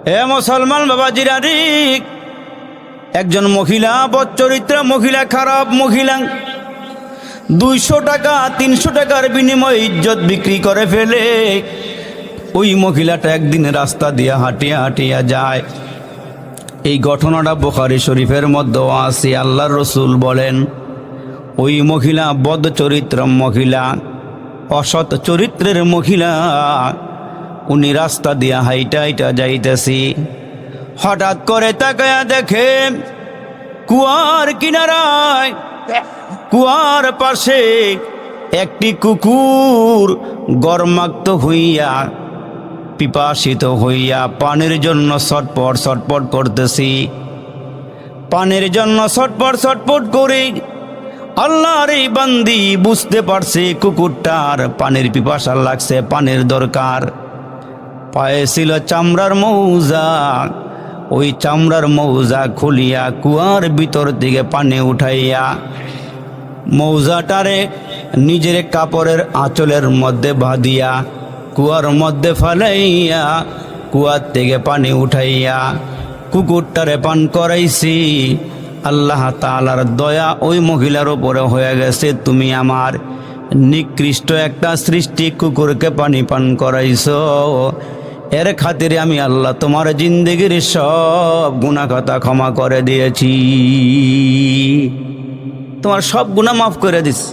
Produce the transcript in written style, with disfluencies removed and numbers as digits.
এ মুসলমান বাবাজিরা, একজন মহিলা বদচরিত্রা মহিলা, খারাপ মহিলা 200 টাকা 300 টাকার বিনিময়ে ইজ্জত বিক্রি করে ফেলে। ওই মহিলাটা একদিন রাস্তা দিয়ে হাঁটিয়া হাঁটিয়া যায়। এই ঘটনাটা বুখারী শরীফের মধ্যে আছে। আল্লাহর রাসূল বলেন, ওই মহিলা বদচরিত্র মহিলা, অসৎ চরিত্রের মহিলা, উনি রাস্তা দিয়া হাইটা হাইটা যাইতেছি, হঠাৎ করে তাকায়া দেখে কুয়ার কিনারায়, কুয়ার পাশে একটি কুকুর গর্মাক্ত হইয়া পিপাসিত হইয়া পানির জন্য ছটপট ছটপট করতেছি। পানির জন্য ছটপট ছটপট করে আল্লাহর এই বান্দি বুঝতে পারছে কুকুরটার পানির পিপাসা লাগছে, পানির দরকার। পায়ে ছিল চামড়ার মৌজা, ওই চামড়ার মৌজা খুলিয়া কুয়ার ভিতর দিকে পানি উঠাইয়া মৌজাটারে নিজের কাপড়ের আঁচলের মধ্যে বাঁধিয়া কুয়ার মধ্যে ফেলাইয়া কুয়ার থেকে পানি উঠাইয়া কুকুরটারে পান করাইছি। আল্লাহ তাআলার দয়া ওই মহিলার উপরে হয়ে গেছে। তুমি আমার নিকৃষ্ট একটা সৃষ্টি কুকুরকে পানি পান করাইছো, এর খাতিরে আমি আল্লাহ তোমার জিন্দেগির সব গুনাহ কথা ক্ষমা করে দিয়েছি, তোমার সব গুনাহ মাফ করে দিছি।